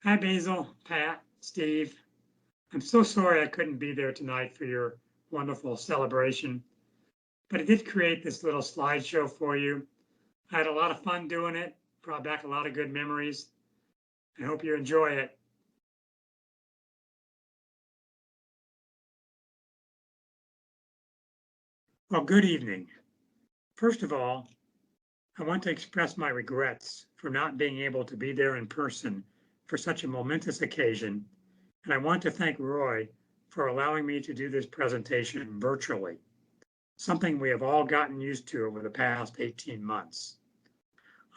Hi, Basil, Pat, Steve. I'm so sorry I couldn't be there tonight for your wonderful celebration, but I did create this little slideshow for you. I had a lot of fun doing it, brought back a lot of good memories. I hope you enjoy it. Well, good evening. First of all, I want to express my regrets for not being able to be there in person for such a momentous occasion, and I want to thank Roy for allowing me to do this presentation virtually, something we have all gotten used to over the past 18 months.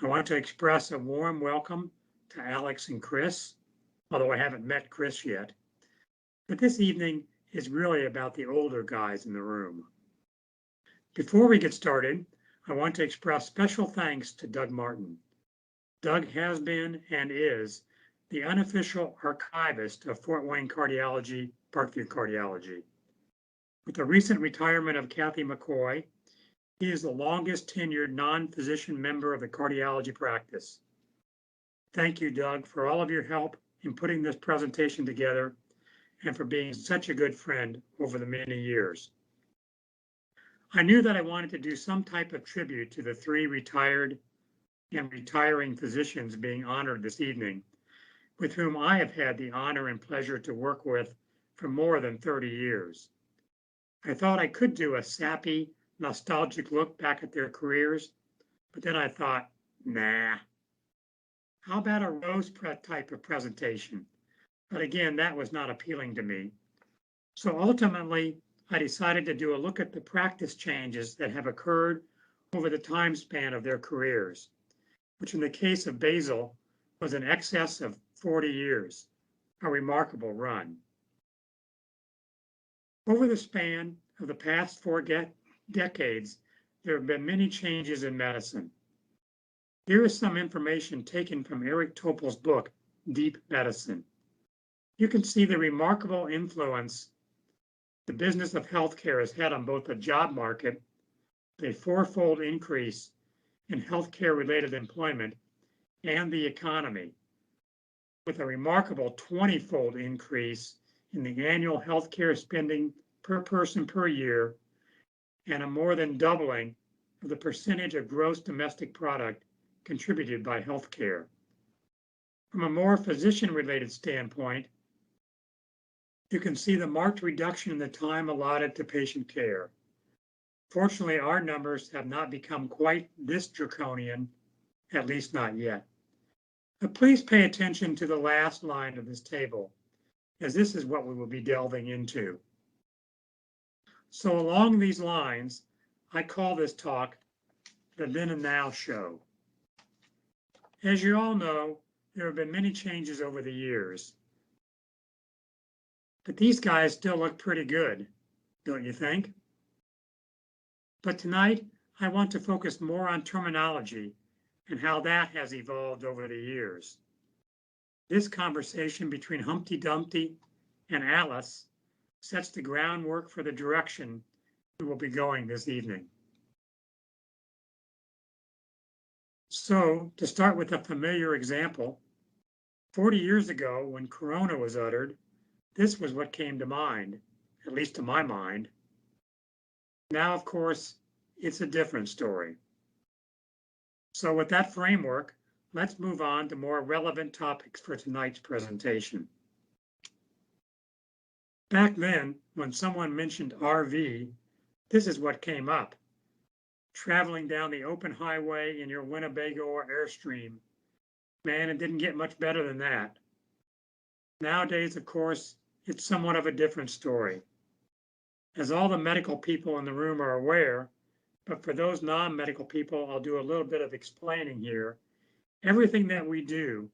I want to express a warm welcome to Alex and Chris, although I haven't met Chris yet. But this evening is really about the older guys in the room. Before we get started, I want to express special thanks to Doug Martin. Doug has been and is the unofficial archivist of Fort Wayne Cardiology, Parkview Cardiology. With the recent retirement of Kathy McCoy, he is the longest tenured non-physician member of the cardiology practice. Thank you, Doug, for all of your help in putting this presentation together and for being such a good friend over the many years. I knew that I wanted to do some type of tribute to the three retired and retiring physicians being honored this evening, with whom I have had the honor and pleasure to work with for more than 30 years. I thought I could do a sappy, nostalgic look back at their careers, but then I thought, nah. How about a rose type of presentation? But again, that was not appealing to me. So ultimately, I decided to do a look at the practice changes that have occurred over the time span of their careers, which in the case of Basil was in excess of 40 years, a remarkable run. Over the span of the past four decades, there have been many changes in medicine. Here is some information taken from Eric Topol's book, Deep Medicine. You can see the remarkable influence the business of healthcare has had on both the job market, a fourfold increase in healthcare-related employment, and the economy, with a remarkable 20-fold increase in the annual healthcare spending per person per year, and a more than doubling of the percentage of gross domestic product contributed by healthcare. From a more physician-related standpoint, you can see the marked reduction in the time allotted to patient care. Fortunately, our numbers have not become quite this draconian, at least not yet. But please pay attention to the last line of this table, as this is what we will be delving into. So along these lines, I call this talk the Then and Now Show. As you all know, there have been many changes over the years. But these guys still look pretty good, don't you think? But tonight, I want to focus more on terminology and how that has evolved over the years. This conversation between Humpty Dumpty and Alice sets the groundwork for the direction we will be going this evening. So, to start with a familiar example, 40 years ago, when Corona was uttered, this was what came to mind, at least to my mind. Now, of course, it's a different story. So with that framework, let's move on to more relevant topics for tonight's presentation. Back then, when someone mentioned RV, this is what came up. Traveling down the open highway in your Winnebago or Airstream. Man, it didn't get much better than that. Nowadays, of course, it's somewhat of a different story. As all the medical people in the room are aware, but for those non-medical people, I'll do a little bit of explaining here. Everything that we do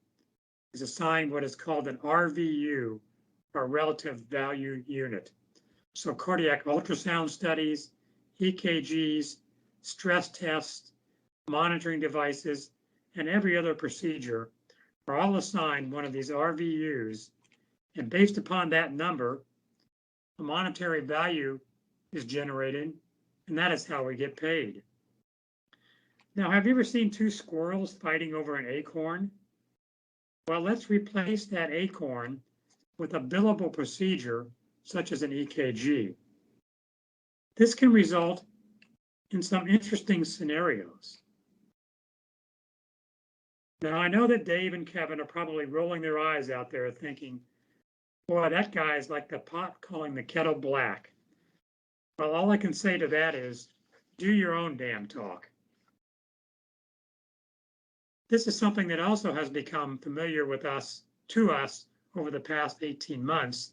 is assigned what is called an RVU, or relative value unit. So cardiac ultrasound studies, EKGs, stress tests, monitoring devices, and every other procedure are all assigned one of these RVUs, and based upon that number, a monetary value is generated, and that is how we get paid. Now, have you ever seen two squirrels fighting over an acorn? Well, let's replace that acorn with a billable procedure such as an EKG. This can result in some interesting scenarios. Now, I know that Dave and Kevin are probably rolling their eyes out there thinking, boy, that guy is like the pot calling the kettle black. Well, all I can say to that is, do your own damn talk. This is something that also has become familiar to us over the past 18 months.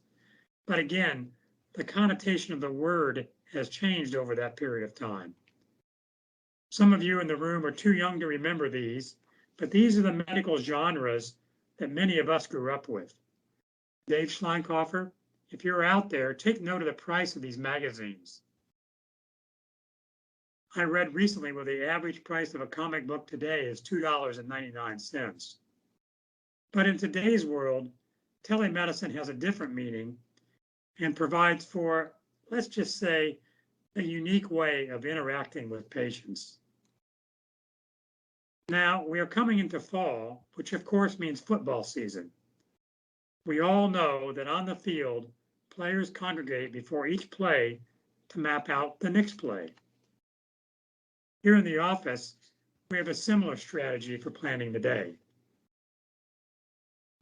But again, the connotation of the word has changed over that period of time. Some of you in the room are too young to remember these, but these are the medical genres that many of us grew up with. Dave Schleinkoffer, if you're out there, take note of the price of these magazines. I read recently where the average price of a comic book today is $2.99. But in today's world, telemedicine has a different meaning and provides for, let's just say, a unique way of interacting with patients. Now, we are coming into fall, which of course means football season. We all know that on the field, players congregate before each play to map out the next play. Here in the office, we have a similar strategy for planning the day.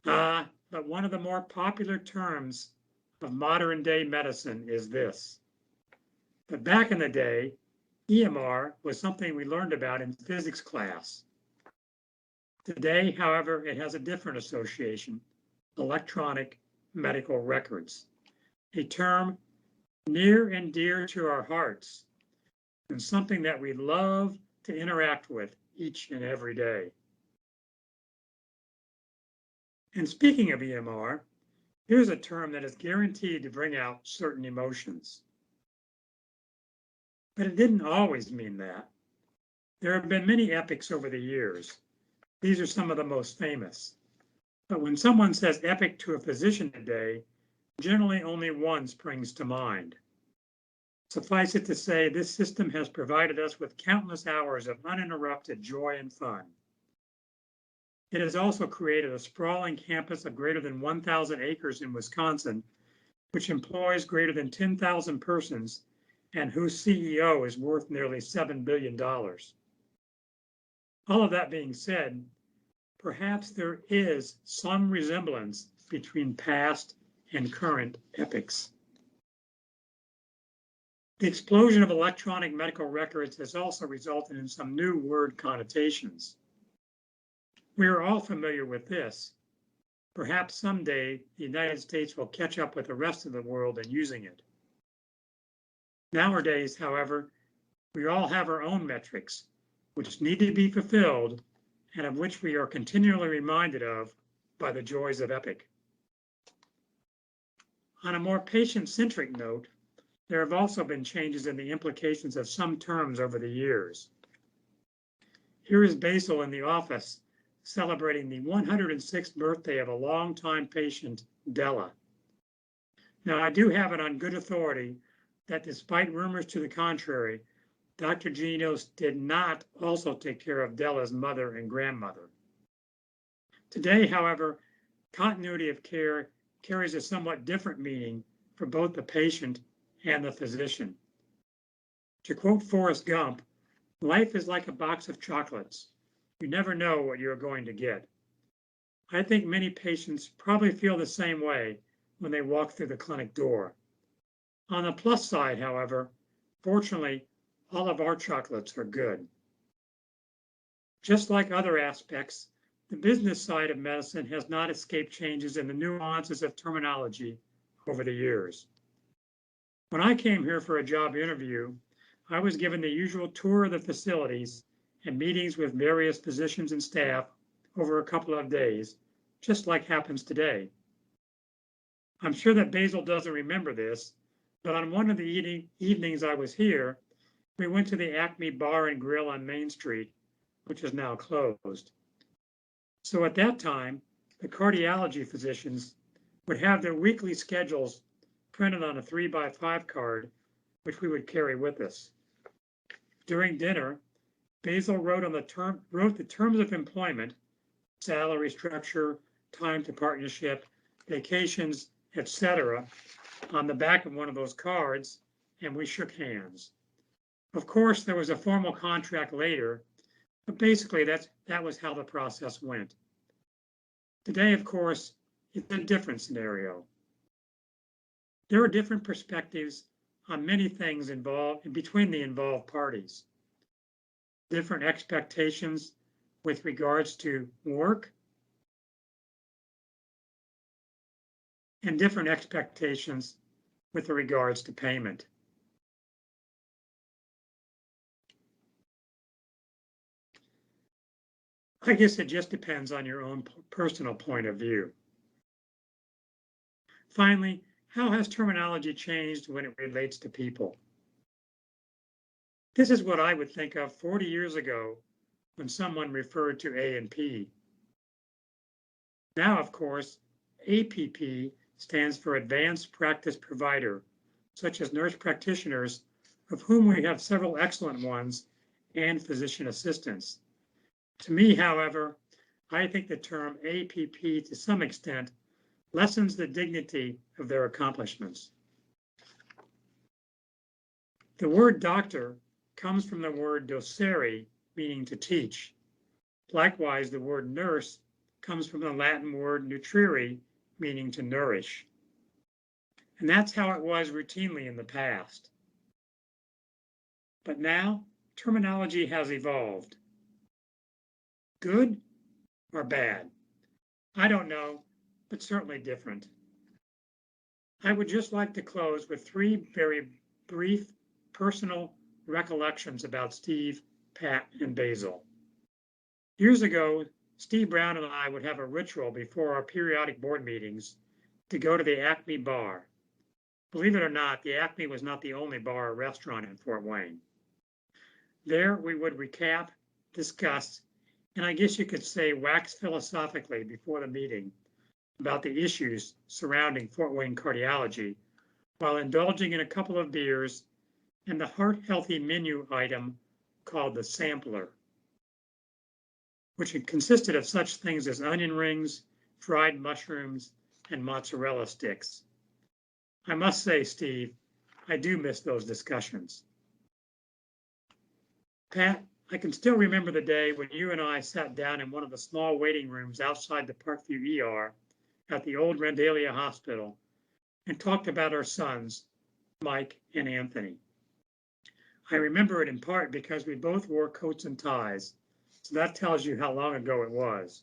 But one of the more popular terms of modern day medicine is this. But back in the day, EMR was something we learned about in physics class. Today, however, it has a different association, electronic medical records, a term near and dear to our hearts, and something that we love to interact with each and every day. And speaking of EMR, here's a term that is guaranteed to bring out certain emotions. But it didn't always mean that. There have been many epics over the years. These are some of the most famous. But when someone says epic to a physician today, generally only one springs to mind. Suffice it to say, this system has provided us with countless hours of uninterrupted joy and fun. It has also created a sprawling campus of greater than 1,000 acres in Wisconsin, which employs greater than 10,000 persons and whose CEO is worth nearly $7 billion. All of that being said, perhaps there is some resemblance between past and current epics. The explosion of electronic medical records has also resulted in some new word connotations. We are all familiar with this. Perhaps someday the United States will catch up with the rest of the world in using it. Nowadays, however, we all have our own metrics, which need to be fulfilled and of which we are continually reminded of by the joys of Epic. On a more patient-centric note, there have also been changes in the implications of some terms over the years. Here is Basil in the office celebrating the 106th birthday of a longtime patient, Della. Now, I do have it on good authority that despite rumors to the contrary, Dr. Genetos did not also take care of Della's mother and grandmother. Today, however, continuity of care carries a somewhat different meaning for both the patient and the physician. To quote Forrest Gump, life is like a box of chocolates. You never know what you're going to get. I think many patients probably feel the same way when they walk through the clinic door. On the plus side, however, fortunately, all of our chocolates are good. Just like other aspects, the business side of medicine has not escaped changes in the nuances of terminology over the years. When I came here for a job interview, I was given the usual tour of the facilities and meetings with various physicians and staff over a couple of days, just like happens today. I'm sure that Basil doesn't remember this, but on one of the evenings I was here, we went to the Acme Bar and Grill on Main Street, which is now closed. So at that time, the cardiology physicians would have their weekly schedules printed on a 3x5 card, which we would carry with us. During dinner, Basil wrote the terms of employment, salary structure, time to partnership, vacations, etc., on the back of one of those cards, and we shook hands. Of course, there was a formal contract later, but basically that was how the process went. Today, of course, it's a different scenario. There are different perspectives on many things involved between the involved parties. Different expectations with regards to work, and different expectations with regards to payment. I guess it just depends on your own personal point of view. Finally, how has terminology changed when it relates to people? This is what I would think of 40 years ago when someone referred to A and P. Now, of course, APP stands for Advanced Practice Provider, such as nurse practitioners, of whom we have several excellent ones, and physician assistants. To me, however, I think the term APP to some extent lessens the dignity of their accomplishments. The word doctor comes from the word docere, meaning to teach. Likewise, the word nurse comes from the Latin word nutrire, meaning to nourish. And that's how it was routinely in the past. But now, terminology has evolved. Good or bad? I don't know, but certainly different. I would just like to close with 3 very brief personal recollections about Steve, Pat, and Basil. Years ago, Steve Brown and I would have a ritual before our periodic board meetings to go to the Acme Bar. Believe it or not, the Acme was not the only bar or restaurant in Fort Wayne. There we would recap, discuss, and I guess you could say wax philosophically before the meeting about the issues surrounding Fort Wayne cardiology, while indulging in a couple of beers and the heart-healthy menu item called the sampler, which consisted of such things as onion rings, fried mushrooms, and mozzarella sticks. I must say, Steve, I do miss those discussions. Pat, I can still remember the day when you and I sat down in one of the small waiting rooms outside the Parkview ER at the old Randalia Hospital and talked about our sons, Mike and Anthony. I remember it in part because we both wore coats and ties, so that tells you how long ago it was.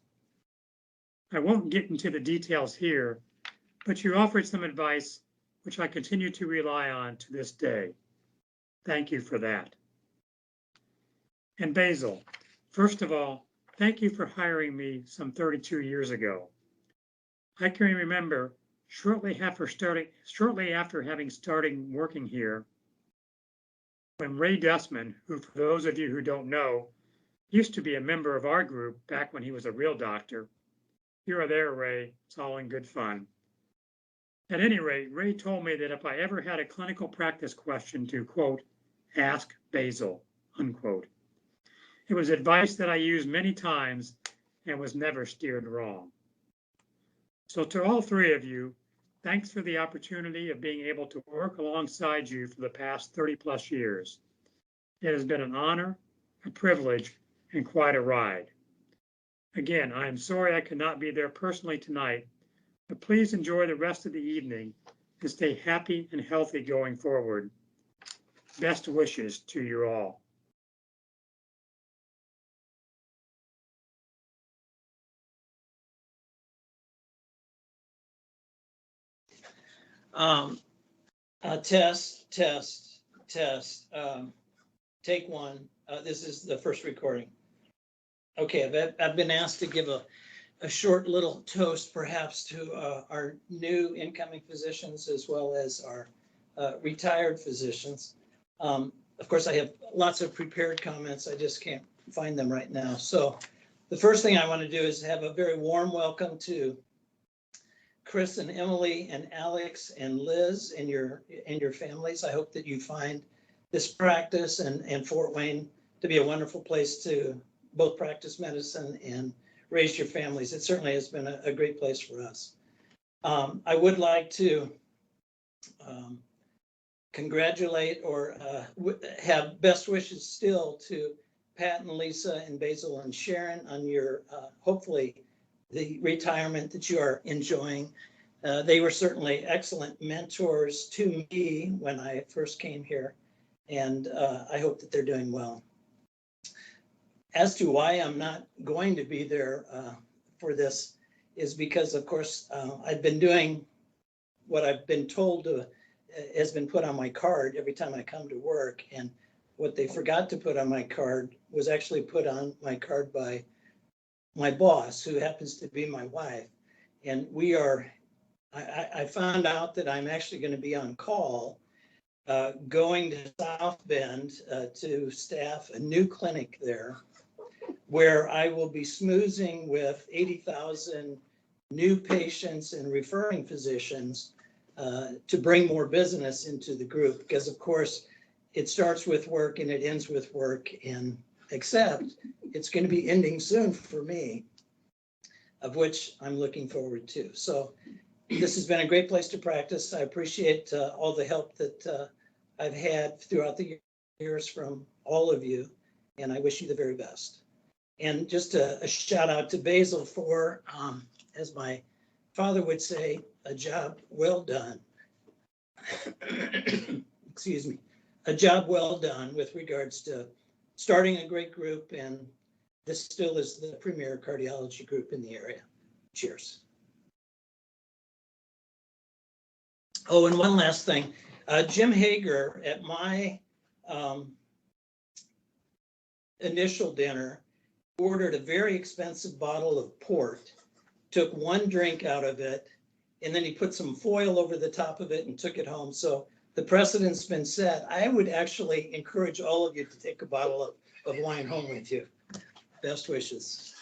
I won't get into the details here, but you offered some advice which I continue to rely on to this day. Thank you for that. And Basil, first of all, thank you for hiring me some 32 years ago. I can remember shortly after having started working here, when Ray Dustman, who for those of you who don't know, used to be a member of our group back when he was a real doctor. You are there, Ray. It's all in good fun. At any rate, Ray told me that if I ever had a clinical practice question to, quote, ask Basil, unquote. It was advice that I used many times and was never steered wrong. So to all 3 of you, thanks for the opportunity of being able to work alongside you for the past 30+ years. It has been an honor, a privilege, and quite a ride. Again, I am sorry I could not be there personally tonight, but please enjoy the rest of the evening and stay happy and healthy going forward. Best wishes to you all. Test. Take 1. This is the first recording. Okay, I've been asked to give a short little toast, perhaps, to our new incoming physicians as well as our retired physicians. Of course, I have lots of prepared comments. I just can't find them right now. So the first thing I want to do is have a very warm welcome to Chris and Emily and Alex and Liz and your families. I hope that you find this practice and Fort Wayne to be a wonderful place to both practice medicine and raised your families. It certainly has been a great place for us. I would like to congratulate or have best wishes still to Pat and Lisa and Basil and Sharon on your, hopefully, the retirement that you are enjoying. They were certainly excellent mentors to me when I first came here, and I hope that they're doing well. As to why I'm not going to be there for this is because, of course, I've been doing what I've been told has been put on my card every time I come to work. And what they forgot to put on my card was actually put on my card by my boss, who happens to be my wife. And I found out that I'm actually going to be on call going to South Bend to staff a new clinic there, where I will be smoozing with 80,000 new patients and referring physicians to bring more business into the group. Because of course, it starts with work and it ends with work, and except it's going to be ending soon for me, of which I'm looking forward to. So this has been a great place to practice. I appreciate all the help that I've had throughout the years from all of you, and I wish you the very best. And just a shout out to Basil for, as my father would say, a job well done. Excuse me, a job well done with regards to starting a great group, and this still is the premier cardiology group in the area. Cheers. Oh, and one last thing, Jim Hager at my initial dinner ordered a very expensive bottle of port, took one drink out of it, and then he put some foil over the top of it and took it home. So the precedent's been set. I would actually encourage all of you to take a bottle of wine home with you. Best wishes.